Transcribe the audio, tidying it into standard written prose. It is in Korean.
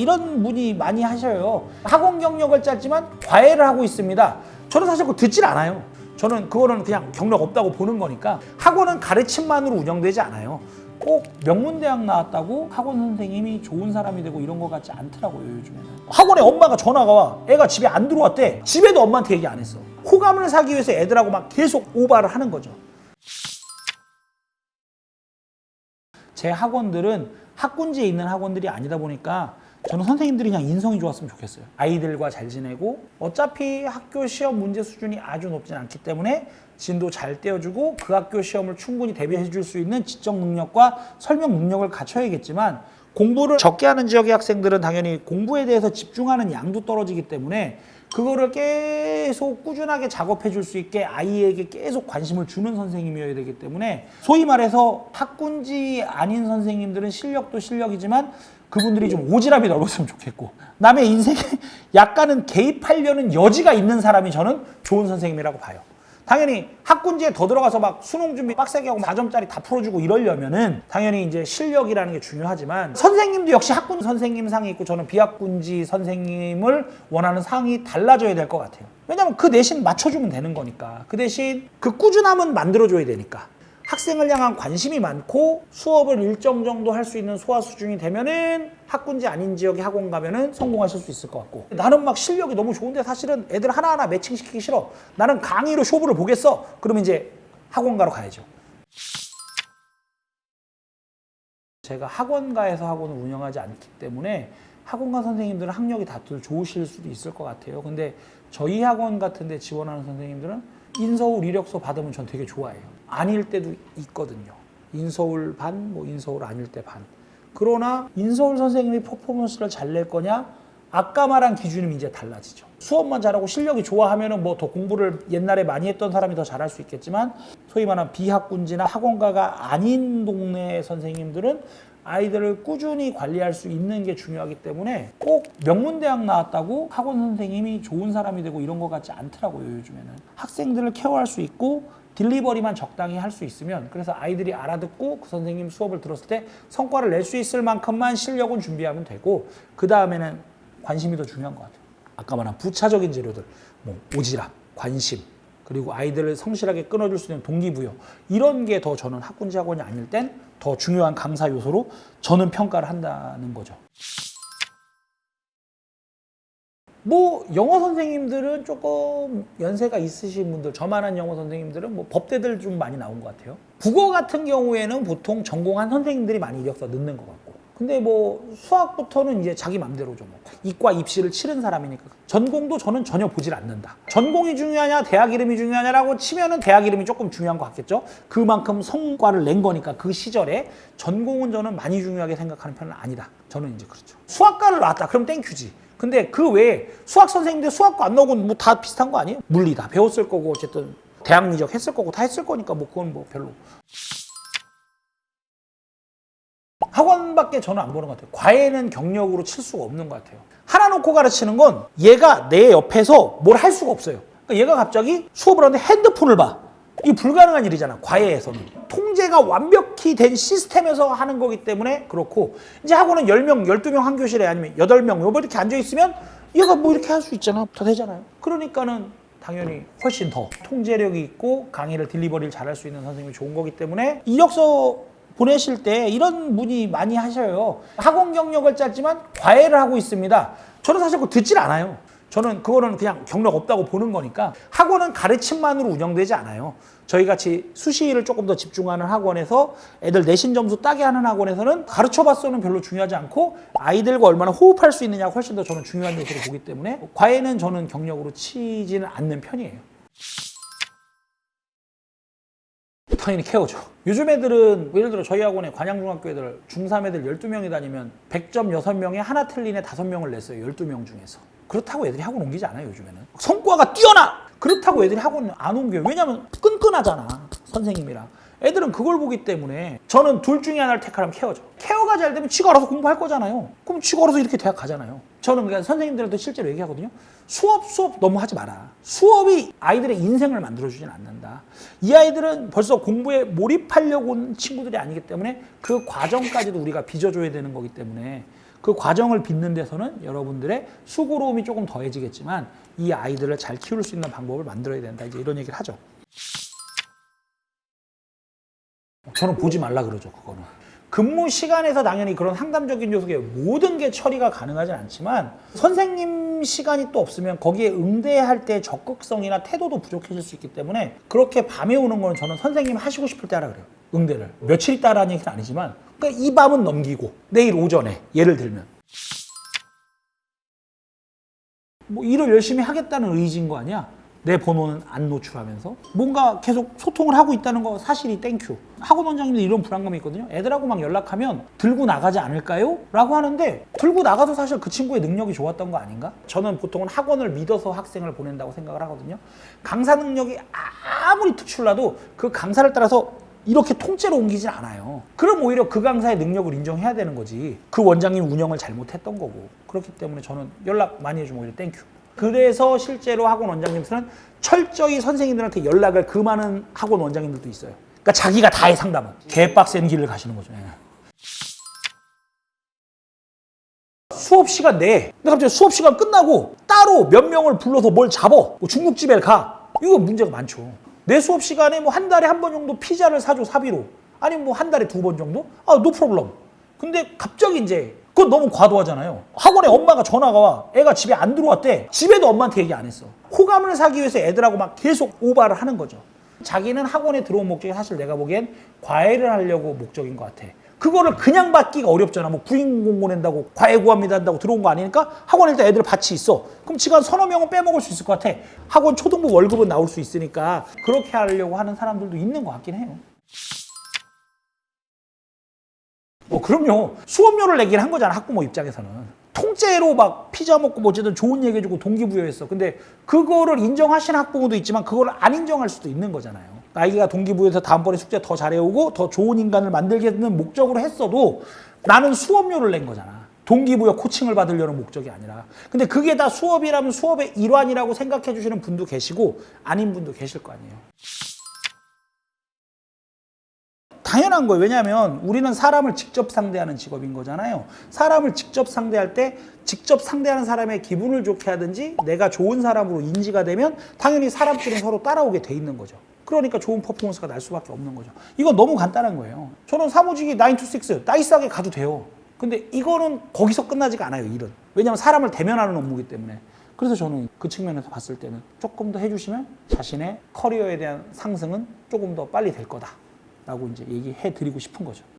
이런 문의 많이 하셔요. 학원 경력을 짧지만 과외를 하고 있습니다. 저는 사실 그거 듣질 않아요. 저는 그거는 그냥 경력 없다고 보는 거니까. 학원은 가르침만으로 운영되지 않아요. 꼭 명문대학 나왔다고 학원 선생님이 좋은 사람이 되고 이런 거 같지 않더라고요, 요즘에는. 학원에 엄마가 전화가 와. 애가 집에 안 들어왔대. 집에도 엄마한테 얘기 안 했어. 호감을 사기 위해서 애들하고 막 계속 오바를 하는 거죠. 제 학원들은 학군지에 있는 학원들이 아니다 보니까 저는 선생님들이 그냥 인성이 좋았으면 좋겠어요. 아이들과 잘 지내고 어차피 학교 시험 문제 수준이 아주 높진 않기 때문에 진도 잘 떼어주고 그 학교 시험을 충분히 대비해 줄 수 있는 지적 능력과 설명 능력을 갖춰야겠지만 공부를 적게 하는 지역의 학생들은 당연히 공부에 대해서 집중하는 양도 떨어지기 때문에 그거를 계속 꾸준하게 작업해 줄 수 있게 아이에게 계속 관심을 주는 선생님이어야 되기 때문에 소위 말해서 학군지 아닌 선생님들은 실력도 실력이지만 그분들이 좀 오지랖이 넓었으면 좋겠고 남의 인생에 약간은 개입하려는 여지가 있는 사람이 저는 좋은 선생님이라고 봐요. 당연히 학군지에 더 들어가서 막 수능 준비 빡세게 하고 4점짜리 다 풀어주고 이러려면은 당연히 이제 실력이라는 게 중요하지만 선생님도 역시 학군 선생님 상이 있고 저는 비학군지 선생님을 원하는 상이 달라져야 될 것 같아요. 왜냐면 그 대신 맞춰주면 되는 거니까. 그 대신 그 꾸준함은 만들어줘야 되니까. 학생을 향한 관심이 많고 수업을 일정 정도 할 수 있는 소화 수준이 되면은 학군지 아닌 지역의 학원 가면은 성공하실 수 있을 것 같고 나는 막 실력이 너무 좋은데 사실은 애들 하나하나 매칭시키기 싫어. 나는 강의로 쇼부를 보겠어. 그러면 이제 학원가로 가야죠. 제가 학원가에서 학원을 운영하지 않기 때문에 학원가 선생님들은 학력이 다들 좋으실 수도 있을 것 같아요. 근데 저희 학원 같은 데 지원하는 선생님들은 인서울 이력서 받으면 전 되게 좋아해요. 아닐 때도 있거든요. 인서울 반, 뭐 인서울 아닐 때 반. 그러나 인서울 선생님이 퍼포먼스를 잘 낼 거냐? 아까 말한 기준이 이제 달라지죠. 수업만 잘하고 실력이 좋아하면은 뭐 더 공부를 옛날에 많이 했던 사람이 더 잘할 수 있겠지만 소위 말하는 비학군지나 학원가가 아닌 동네 선생님들은 아이들을 꾸준히 관리할 수 있는 게 중요하기 때문에 꼭 명문대학 나왔다고 학원 선생님이 좋은 사람이 되고 이런 것 같지 않더라고요, 요즘에는. 학생들을 케어할 수 있고 딜리버리만 적당히 할 수 있으면 그래서 아이들이 알아듣고 그 선생님 수업을 들었을 때 성과를 낼 수 있을 만큼만 실력은 준비하면 되고 그 다음에는 관심이 더 중요한 것 같아요. 아까 말한 부차적인 재료들, 뭐 오지랖, 관심, 그리고 아이들을 성실하게 끊어줄 수 있는 동기부여 이런 게 더 저는 학군지 학원이 아닐 땐 더 중요한 강사 요소로 저는 평가를 한다는 거죠. 뭐 영어 선생님들은 조금 연세가 있으신 분들, 저만한 영어 선생님들은 뭐 법대들 좀 많이 나온 것 같아요. 국어 같은 경우에는 보통 전공한 선생님들이 많이 이력서 넣는 것 같고 근데 뭐 수학부터는 이제 자기 맘대로죠. 뭐 이과 입시를 치른 사람이니까 전공도 저는 전혀 보질 않는다. 전공이 중요하냐 대학 이름이 중요하냐라고 치면은 대학 이름이 조금 중요한 것 같겠죠. 그만큼 성과를 낸 거니까 그 시절에 전공은 저는 많이 중요하게 생각하는 편은 아니다. 저는 이제 그렇죠. 수학과를 나왔다 그럼 땡큐지. 근데 그 외에 수학 선생님들 수학과 안 나오고 뭐 다 비슷한 거 아니에요? 물리 다 배웠을 거고 어쨌든 대학 이적 했을 거고 다 했을 거니까 뭐 그건 뭐 별로. 학원밖에 저는 안 보는 것 같아요. 과외는 경력으로 칠 수가 없는 것 같아요. 하나 놓고 가르치는 건 얘가 내 옆에서 뭘 할 수가 없어요. 그러니까 얘가 갑자기 수업을 하는데 핸드폰을 봐. 이게 불가능한 일이잖아. 과외에서는. 통제가 완벽히 된 시스템에서 하는 거기 때문에 그렇고 이제 학원은 10명, 12명 한 교실에 아니면 8명 뭐 이렇게 앉아있으면 얘가 뭐 이렇게 할 수 있잖아. 다 되잖아요. 그러니까는 당연히 훨씬 더 통제력이 있고 강의를 딜리버리를 잘할 수 있는 선생님이 좋은 거기 때문에 이력서 보내실 때 이런 문의 많이 하셔요. 학원 경력을 짧지만 과외를 하고 있습니다. 저는 사실 그거 듣질 않아요. 저는 그거는 그냥 경력 없다고 보는 거니까 학원은 가르침만으로 운영되지 않아요. 저희같이 수시를 조금 더 집중하는 학원에서 애들 내신 점수 따게 하는 학원에서는 가르쳐봤어는 별로 중요하지 않고 아이들과 얼마나 호흡할 수 있느냐가 훨씬 더 저는 중요한 요소로 보기 때문에 과외는 저는 경력으로 치지는 않는 편이에요. 당연히 케어죠. 요즘 애들은 예를 들어 저희 학원에 관양중학교 애들 중3 애들 12명이 다니면 100점 6명에 하나 틀린 애 5명을 냈어요. 12명 중에서. 그렇다고 애들이 학원 옮기지 않아요, 요즘에는. 성과가 뛰어나! 그렇다고 애들이 학원 안 옮겨요. 왜냐면 끈끈하잖아, 선생님이랑. 애들은 그걸 보기 때문에 저는 둘 중에 하나를 택하라면 케어죠. 케어가 잘 되면 지가 알아서 공부할 거잖아요. 그럼 지가 알아서 이렇게 대학 가잖아요. 저는 그러니까 선생님들한테 실제로 얘기하거든요. 수업 너무 하지 마라. 수업이 아이들의 인생을 만들어주진 않는다. 이 아이들은 벌써 공부에 몰입하려고 온 친구들이 아니기 때문에 그 과정까지도 우리가 빚어줘야 되는 거기 때문에 그 과정을 빚는 데서는 여러분들의 수고로움이 조금 더해지겠지만 이 아이들을 잘 키울 수 있는 방법을 만들어야 된다. 이제 이런 얘기를 하죠. 저는 보지 말라 그러죠, 그거는. 근무 시간에서 당연히 그런 상담적인 요소에 모든 게 처리가 가능하진 않지만 선생님 시간이 또 없으면 거기에 응대할 때 적극성이나 태도도 부족해질 수 있기 때문에 그렇게 밤에 오는 거는 저는 선생님 하시고 싶을 때 하라 그래요. 응대를. 며칠 있다라는 얘기는 아니지만 그러니까 이 밤은 넘기고 내일 오전에 예를 들면 뭐 일을 열심히 하겠다는 의지인 거 아니야? 내 번호는 안 노출하면서 뭔가 계속 소통을 하고 있다는 거 사실이 땡큐. 학원 원장님들 이런 불안감이 있거든요. 애들하고 막 연락하면 들고 나가지 않을까요? 라고 하는데 들고 나가도 사실 그 친구의 능력이 좋았던 거 아닌가? 저는 보통은 학원을 믿어서 학생을 보낸다고 생각을 하거든요. 강사 능력이 아무리 특출나도 그 강사를 따라서 이렇게 통째로 옮기진 않아요. 그럼 오히려 그 강사의 능력을 인정해야 되는 거지. 그 원장님 운영을 잘못했던 거고. 그렇기 때문에 저는 연락 많이 해주면 오히려 땡큐. 그래서 실제로 학원 원장님들은 철저히 선생님들한테 연락을 금하는 학원 원장님들도 있어요. 그러니까 자기가 다 해 상담은. 개빡센 길을 가시는 거죠. 수업 시간 내에 근데 갑자기 수업 시간 끝나고 따로 몇 명을 불러서 뭘 잡어. 뭐 중국집에 가. 이거 문제가 많죠. 내 수업 시간에 뭐 한 달에 한 번 정도 피자를 사줘 사비로. 아니면 뭐 한 달에 2번 정도? 아, 노 프로블럼. 근데 갑자기 이제 그건 너무 과도하잖아요. 학원에 엄마가 전화가 와. 애가 집에 안 들어왔대. 집에도 엄마한테 얘기 안 했어. 호감을 사기 위해서 애들하고 막 계속 오바를 하는 거죠. 자기는 학원에 들어온 목적이 사실 내가 보기엔 과외를 하려고 목적인 것 같아. 그거를 그냥 받기가 어렵잖아. 뭐 구인 공고 낸다고 과외 구합니다 한다고 들어온 거 아니니까 학원에 일단 애들 밭이 있어. 그럼 지가 서너 명은 빼먹을 수 있을 것 같아. 학원 초등부 월급은 나올 수 있으니까 그렇게 하려고 하는 사람들도 있는 것 같긴 해요. 그럼요. 수업료를 내긴 한 거잖아, 학부모 입장에서는. 통째로 막 피자 먹고 뭐 어쨌든 좋은 얘기 해주고 동기부여했어. 근데 그거를 인정하시는 학부모도 있지만 그걸 안 인정할 수도 있는 거잖아요. 아이가 동기부여해서 다음번에 숙제 더 잘해오고 더 좋은 인간을 만들겠다는 목적으로 했어도 나는 수업료를 낸 거잖아. 동기부여 코칭을 받으려는 목적이 아니라. 근데 그게 다 수업이라면 수업의 일환이라고 생각해 주시는 분도 계시고 아닌 분도 계실 거 아니에요. 당연한 거예요. 왜냐하면 우리는 사람을 직접 상대하는 직업인 거잖아요. 사람을 직접 상대할 때 직접 상대하는 사람의 기분을 좋게 하든지 내가 좋은 사람으로 인지가 되면 당연히 사람들은 서로 따라오게 돼 있는 거죠. 그러니까 좋은 퍼포먼스가 날 수밖에 없는 거죠. 이건 너무 간단한 거예요. 저는 사무직이 9 to 6 나이스하게 가도 돼요. 근데 이거는 거기서 끝나지가 않아요, 일은. 왜냐하면 사람을 대면하는 업무이기 때문에. 그래서 저는 그 측면에서 봤을 때는 조금 더 해주시면 자신의 커리어에 대한 상승은 조금 더 빨리 될 거다. 라고 이제 얘기해 드리고 싶은 거죠.